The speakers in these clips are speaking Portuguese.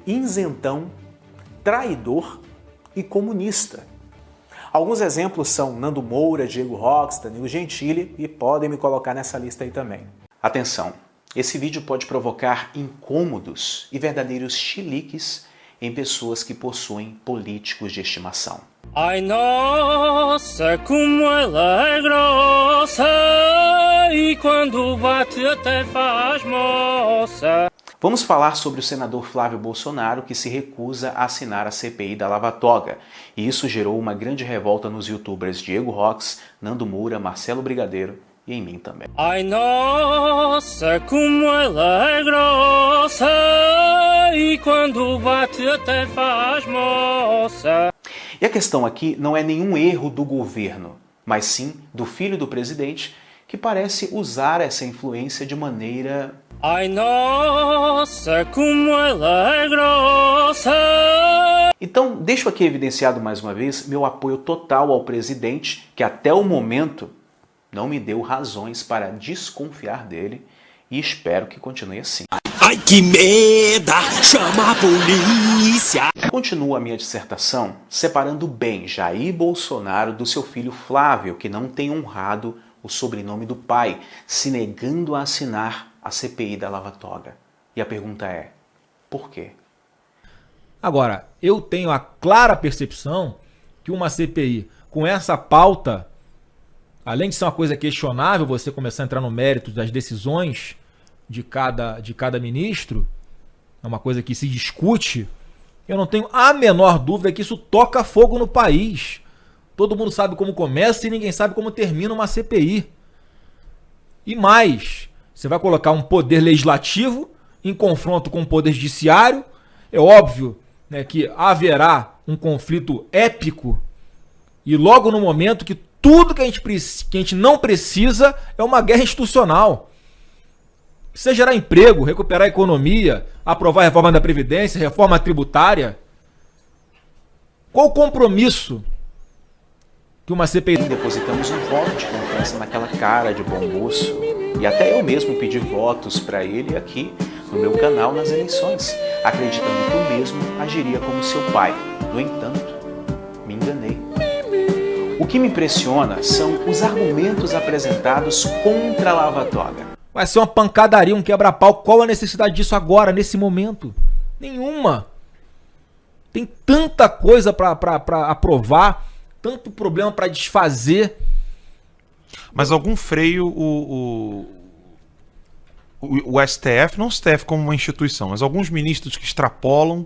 isentão, traidor e comunista. Alguns exemplos são Nando Moura, Diego Rox, Danilo Gentili e podem me colocar nessa lista aí também. Atenção, esse vídeo pode provocar incômodos e verdadeiros chiliques em pessoas que possuem políticos de estimação. Ai, nossa, como ela é grossa, e quando bate até faz moça. Vamos falar sobre o senador Flávio Bolsonaro, que se recusa a assinar a CPI da Lava Toga. E isso gerou uma grande revolta nos youtubers Diego Rox, Nando Moura, Marcelo Brigadeiro e em mim também. Ai, nossa, como ela é grossa, e quando bate até faz moça. E a questão aqui não é nenhum erro do governo, mas sim do filho do presidente, que parece usar essa influência de maneira... Ai, nossa, como ela é grossa. Então, deixo aqui evidenciado mais uma vez meu apoio total ao presidente, que até o momento não me deu razões para desconfiar dele, e espero que continue assim. Ai, que merda! Chama a polícia! Continuo a minha dissertação separando bem Jair Bolsonaro do seu filho Flávio, que não tem honrado o sobrenome do pai, se negando a assinar a CPI da Lava Toga. E a pergunta é, por quê? Agora, eu tenho a clara percepção que uma CPI com essa pauta, além de ser uma coisa questionável, você começar a entrar no mérito das decisões de cada ministro, é uma coisa que se discute, eu não tenho a menor dúvida que isso toca fogo no país. Todo mundo sabe como começa e ninguém sabe como termina uma CPI. E mais, você vai colocar um poder legislativo em confronto com o poder judiciário. É óbvio, né, que haverá um conflito épico e logo no momento que tudo que a gente não precisa é uma guerra institucional. Precisa gerar emprego, recuperar a economia, aprovar a reforma da Previdência, reforma tributária. Qual o compromisso que uma CPI... Depositamos um voto de confiança naquela cara de bom moço. E até eu mesmo pedi votos para ele aqui no meu canal nas eleições, acreditando que o mesmo agiria como seu pai. No entanto, me enganei. O que me impressiona são os argumentos apresentados contra a Lava Toga. Vai ser uma pancadaria, um quebra-pau. Qual a necessidade disso agora, nesse momento? Nenhuma. Tem tanta coisa para aprovar, tanto problema para desfazer. Mas algum freio o STF, não o STF como uma instituição, mas alguns ministros que extrapolam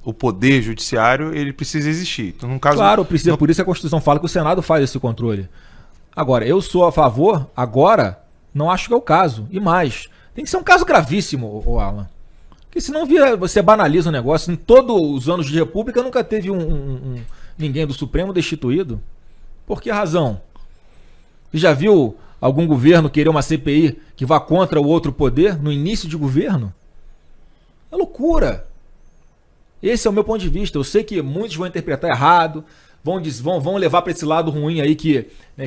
o poder judiciário, ele precisa existir. Então, no caso, claro, precisa. Por isso a Constituição fala que o Senado faz esse controle. Agora, eu sou a favor, agora, não acho que é o caso. E mais, tem que ser um caso gravíssimo, Alan. Porque senão você banaliza o negócio. Em todos os anos de república nunca teve ninguém do Supremo destituído. Por que razão? Você já viu algum governo querer uma CPI que vá contra o outro poder no início de governo? É loucura. Esse é o meu ponto de vista. Eu sei que muitos vão interpretar errado, vão levar para esse lado ruim aí que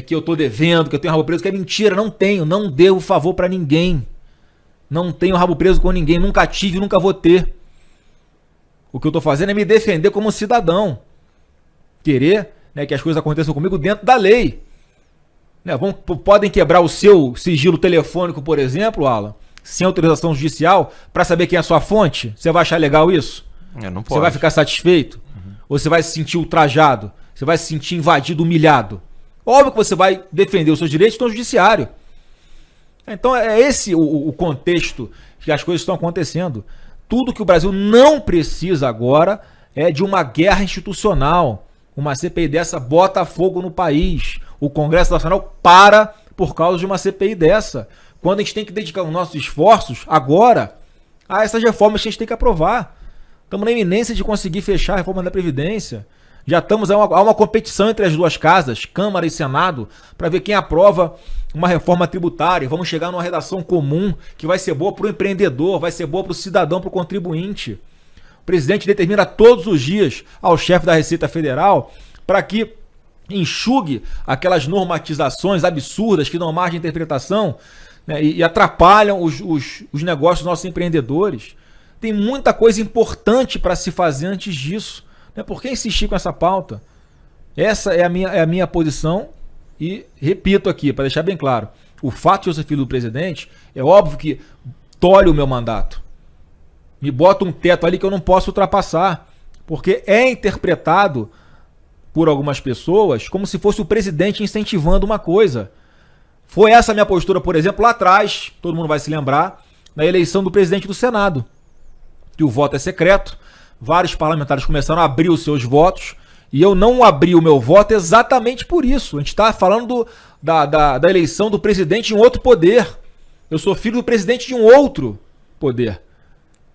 eu tô devendo, que eu tenho rabo preso, que é mentira. Não tenho, não devo favor para ninguém. Não tenho rabo preso com ninguém, nunca tive, nunca vou ter. O que eu tô fazendo é me defender como cidadão. Querer, que as coisas aconteçam comigo dentro da lei. Podem quebrar o seu sigilo telefônico, por exemplo, Alan, sem autorização judicial, para saber quem é a sua fonte? Você vai achar legal isso? Não pode. Você vai ficar satisfeito? Ou você vai se sentir ultrajado? Você vai se sentir invadido, humilhado? Óbvio que você vai defender os seus direitos no judiciário. Então é esse o contexto que as coisas estão acontecendo. Tudo que o Brasil não precisa agora é de uma guerra institucional. Uma CPI dessa bota fogo no país. O Congresso Nacional para por causa de uma CPI dessa. Quando a gente tem que dedicar os nossos esforços agora a essas reformas que a gente tem que aprovar. Estamos na iminência de conseguir fechar a reforma da Previdência. Já estamos a uma competição entre as duas casas, Câmara e Senado, para ver quem aprova uma reforma tributária. Vamos chegar numa redação comum que vai ser boa para o empreendedor, vai ser boa para o cidadão, para o contribuinte. O presidente determina todos os dias ao chefe da Receita Federal para que enxugue aquelas normatizações absurdas que dão margem de interpretação, e atrapalham os negócios dos nossos empreendedores. Tem muita coisa importante para se fazer antes disso. Né? Por que insistir com essa pauta? Essa é a minha posição e repito aqui, para deixar bem claro, o fato de eu ser filho do presidente, é óbvio que tolhe o meu mandato. Me bota um teto ali que eu não posso ultrapassar, porque é interpretado por algumas pessoas como se fosse o presidente incentivando uma coisa. Foi essa a minha postura, por exemplo, lá atrás, todo mundo vai se lembrar, na eleição do presidente do Senado, que o voto é secreto, vários parlamentares começaram a abrir os seus votos, e eu não abri o meu voto exatamente por isso. A gente está falando da eleição do presidente de um outro poder. Eu sou filho do presidente de um outro poder.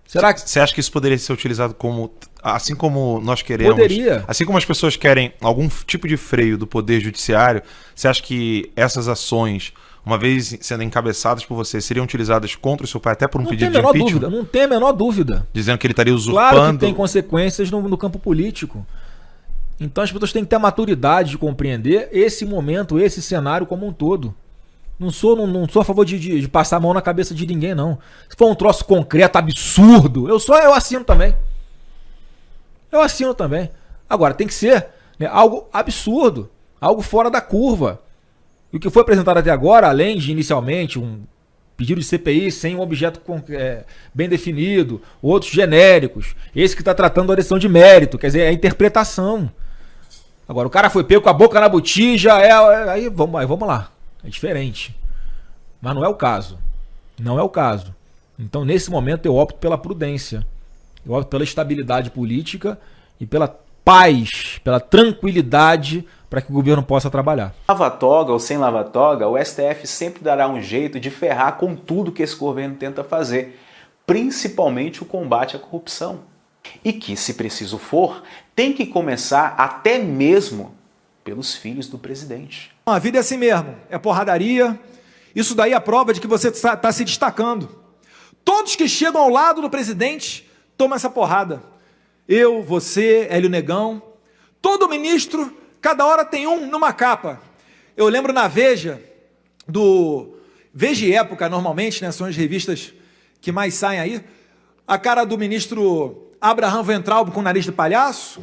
Será que você acha que isso poderia ser utilizado como, assim como nós queremos? Poderia. Assim como as pessoas querem algum tipo de freio do poder judiciário, você acha que essas ações, uma vez sendo encabeçadas por você, seriam utilizadas contra o seu pai, até por um pedido de impeachment? Não tem a menor dúvida. Dizendo que ele estaria usurpando... Claro que tem consequências no campo político. Então as pessoas têm que ter a maturidade de compreender esse momento, esse cenário como um todo. Não sou a favor de passar a mão na cabeça de ninguém, não. Se for um troço concreto, absurdo, eu assino também. Eu assino também. Agora, tem que ser, né, algo absurdo, algo fora da curva. E o que foi apresentado até agora, além de inicialmente um pedido de CPI sem um objeto bem definido, outros genéricos, esse que está tratando a decisão de mérito, quer dizer, é a interpretação. Agora, o cara foi pego com a boca na botija, aí vamos lá. É diferente. Mas não é o caso. Não é o caso. Então, nesse momento, eu opto pela prudência. Eu opto pela estabilidade política e pela paz, pela tranquilidade para que o governo possa trabalhar. Lava-toga ou sem lava-toga, o STF sempre dará um jeito de ferrar com tudo que esse governo tenta fazer, principalmente o combate à corrupção. E que, se preciso for, tem que começar até mesmo pelos filhos do presidente. A vida é assim mesmo, é porradaria. Isso daí é a prova de que você está se destacando. Todos que chegam ao lado do presidente tomam essa porrada. Eu, você, Hélio Negão. Todo ministro, cada hora tem um numa capa. Eu lembro na Veja, Veja e Época, normalmente, né, são as revistas que mais saem aí, a cara do ministro Abraham Weintraub com o nariz de palhaço,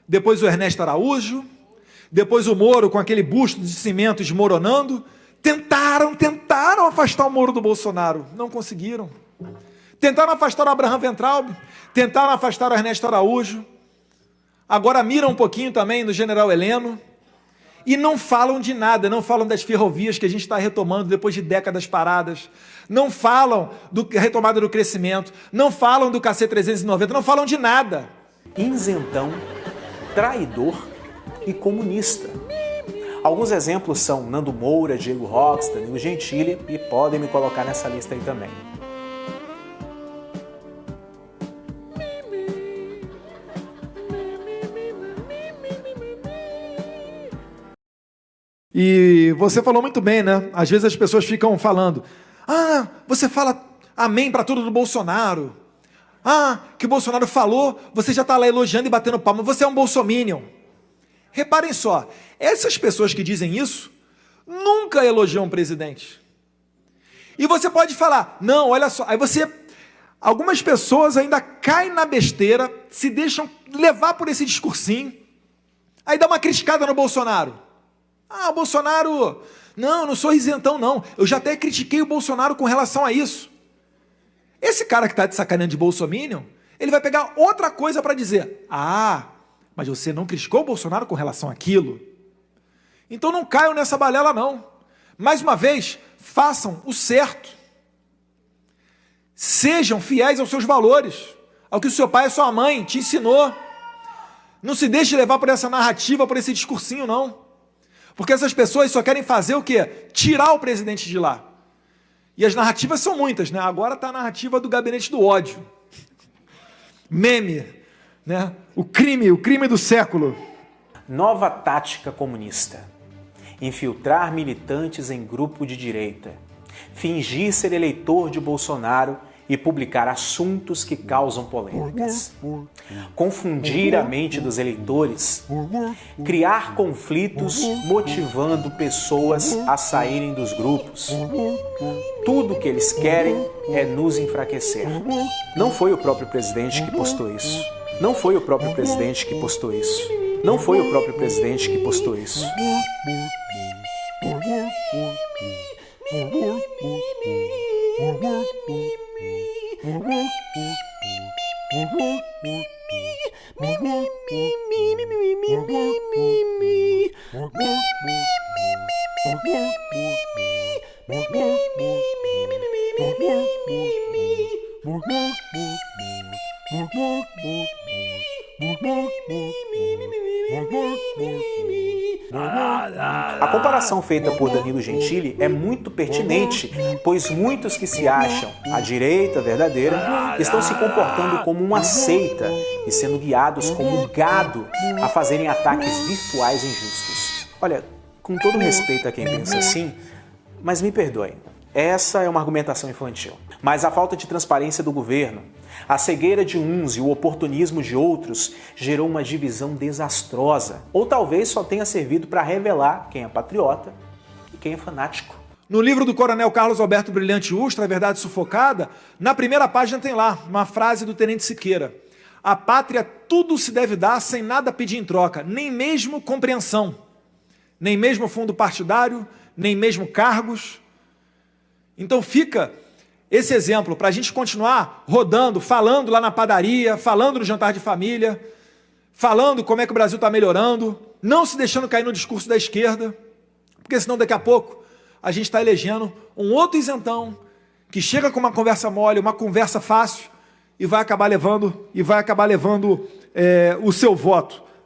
depois o Ernesto Araújo, depois o Moro com aquele busto de cimento desmoronando. Tentaram afastar o Moro do Bolsonaro, não conseguiram. Tentaram afastar o Abraham Weintraub, tentaram afastar o Ernesto Araújo, agora miram um pouquinho também no general Heleno, e não falam de nada, não falam das ferrovias que a gente está retomando depois de décadas paradas, não falam da retomada do crescimento, não falam do KC-390, não falam de nada. Isentão, traidor e comunista. Alguns exemplos são Nando Moura, Diego Rox, Danilo Gentili, e podem me colocar nessa lista aí também. E você falou muito bem, né? Às vezes as pessoas ficam falando: ah, você fala amém para tudo do Bolsonaro. Ah, que o Bolsonaro falou, você já está lá elogiando e batendo palma, você é um bolsominion. Reparem só, essas pessoas que dizem isso nunca elogiam o presidente. E você pode falar, não, olha só, aí algumas pessoas ainda caem na besteira, se deixam levar por esse discursinho, aí dá uma criticada no Bolsonaro. Ah, o Bolsonaro, não sou isentão não, eu já até critiquei o Bolsonaro com relação a isso. Esse cara que está te sacaneando de bolsominion, ele vai pegar outra coisa para dizer, mas você não criticou o Bolsonaro com relação àquilo? Então não caiam nessa balela não. Mais uma vez, façam o certo. Sejam fiéis aos seus valores, ao que o seu pai e a sua mãe te ensinou. Não se deixe levar por essa narrativa, por esse discursinho não. Porque essas pessoas só querem fazer o quê? Tirar o presidente de lá. E as narrativas são muitas, né? Agora está a narrativa do gabinete do ódio. Meme, né? O crime do século. Nova tática comunista. Infiltrar militantes em grupo de direita. Fingir ser eleitor de Bolsonaro e publicar assuntos que causam polêmicas, confundir a mente dos eleitores, criar conflitos motivando pessoas a saírem dos grupos. Tudo que eles querem é nos enfraquecer. Não foi o próprio presidente que postou isso. Não foi o próprio presidente que postou isso. Não foi o próprio presidente que postou isso. A comparação feita por Danilo Gentili é muito pertinente, pois muitos que se acham a direita verdadeira estão se comportando como uma seita e sendo guiados como gado a fazerem ataques virtuais injustos. Olha, com todo respeito a quem pensa assim, mas me perdoem, essa é uma argumentação infantil. Mas a falta de transparência do governo, a cegueira de uns e o oportunismo de outros gerou uma divisão desastrosa. Ou talvez só tenha servido para revelar quem é patriota e quem é fanático. No livro do Coronel Carlos Alberto Brilhante Ustra, A Verdade Sufocada, na primeira página tem lá uma frase do Tenente Siqueira: a pátria tudo se deve dar sem nada pedir em troca, nem mesmo compreensão, nem mesmo fundo partidário, nem mesmo cargos. Então fica esse exemplo para a gente continuar rodando, falando lá na padaria, falando no jantar de família, falando como é que o Brasil está melhorando, não se deixando cair no discurso da esquerda, porque senão daqui a pouco a gente está elegendo um outro isentão que chega com uma conversa mole, uma conversa fácil e vai acabar levando o seu voto.